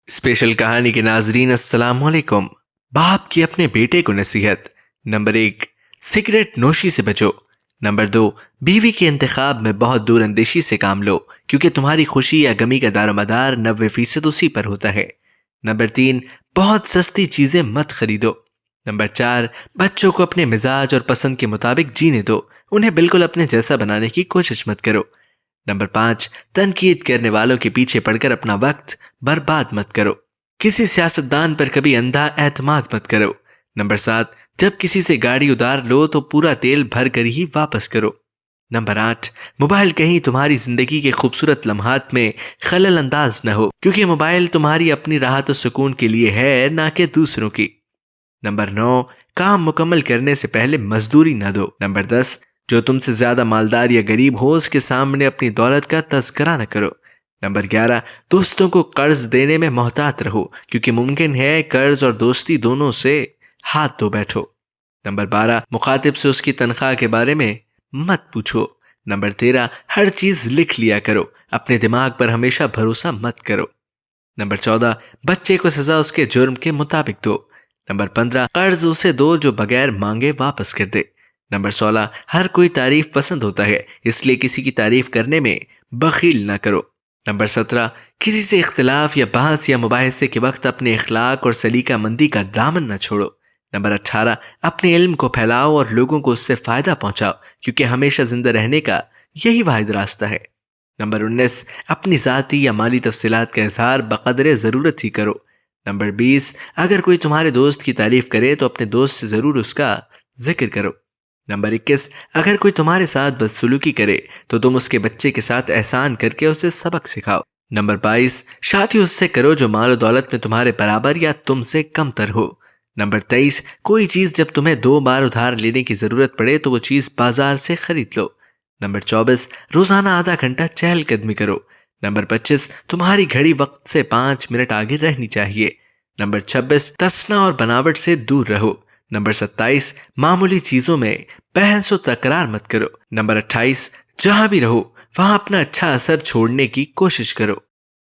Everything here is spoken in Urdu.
اسپیشل کہانی کے ناظرین السلام علیکم۔ باپ کی اپنے بیٹے کو نصیحت۔ نمبر 1، سگریٹ نوشی سے بچو۔ نمبر 2، بیوی کے انتخاب میں بہت دور اندیشی سے کام لو کیونکہ تمہاری خوشی یا غمی کا دار و مدار 90% اسی پر ہوتا ہے۔ نمبر 3، بہت سستی چیزیں مت خریدو۔ نمبر 4، بچوں کو اپنے مزاج اور پسند کے مطابق جینے دو، انہیں بالکل اپنے جیسا بنانے کی کوشش مت کرو۔ نمبر 5، تنقید کرنے والوں کے پیچھے پڑ کر اپنا وقت برباد مت کرو۔ کسی سیاستدان پر کبھی اندھا اعتماد مت کرو۔ نمبر 7، جب کسی سے گاڑی ادھار لو تو پورا تیل بھر کر ہی واپس کرو۔ نمبر 8، موبائل کہیں تمہاری زندگی کے خوبصورت لمحات میں خلل انداز نہ ہو کیونکہ موبائل تمہاری اپنی راحت و سکون کے لیے ہے نہ کہ دوسروں کی۔ نمبر 9، کام مکمل کرنے سے پہلے مزدوری نہ دو۔ نمبر 10، جو تم سے زیادہ مالدار یا غریب ہو اس کے سامنے اپنی دولت کا تذکرہ نہ کرو۔ نمبر 11، دوستوں کو قرض دینے میں محتاط رہو کیونکہ ممکن ہے قرض اور دوستی دونوں سے ہاتھ دھو بیٹھو۔ نمبر 12، مخاطب سے اس کی تنخواہ کے بارے میں مت پوچھو۔ نمبر 13، ہر چیز لکھ لیا کرو، اپنے دماغ پر ہمیشہ بھروسہ مت کرو۔ نمبر 14، بچے کو سزا اس کے جرم کے مطابق دو۔ نمبر 15، قرض اسے دو جو بغیر مانگے واپس کر دے۔ نمبر 16، ہر کوئی تعریف پسند ہوتا ہے اس لیے کسی کی تعریف کرنے میں بخیل نہ کرو۔ نمبر 17، کسی سے اختلاف یا بحث یا مباحثے کے وقت اپنے اخلاق اور سلیقہ مندی کا دامن نہ چھوڑو۔ نمبر 18، اپنے علم کو پھیلاؤ اور لوگوں کو اس سے فائدہ پہنچاؤ کیونکہ ہمیشہ زندہ رہنے کا یہی واحد راستہ ہے۔ نمبر 19، اپنی ذاتی یا مالی تفصیلات کا اظہار بقدر ضرورت ہی کرو۔ نمبر 20، اگر کوئی تمہارے دوست کی تعریف کرے تو اپنے دوست سے ضرور اس کا ذکر کرو۔ نمبر 21، اگر کوئی تمہارے ساتھ بدسلوکی کرے تو تم اس کے بچے کے ساتھ احسان کر کے اسے سبق سکھاؤ۔ نمبر 22، شادی اس سے کرو جو مال و دولت میں تمہارے برابر یا تم سے کم تر ہو۔ نمبر 23، کوئی چیز جب تمہیں 2 بار ادھار لینے کی ضرورت پڑے تو وہ چیز بازار سے خرید لو۔ نمبر 24، روزانہ آدھا گھنٹہ چہل قدمی کرو۔ نمبر 25، تمہاری گھڑی وقت سے 5 منٹ آگے رہنی چاہیے۔ نمبر 26، تسنا اور بناوٹ سے دور رہو۔ نمبر 27، معمولی چیزوں میں بحث و تکرار مت کرو۔ نمبر 28، جہاں بھی رہو وہاں اپنا اچھا اثر چھوڑنے کی کوشش کرو۔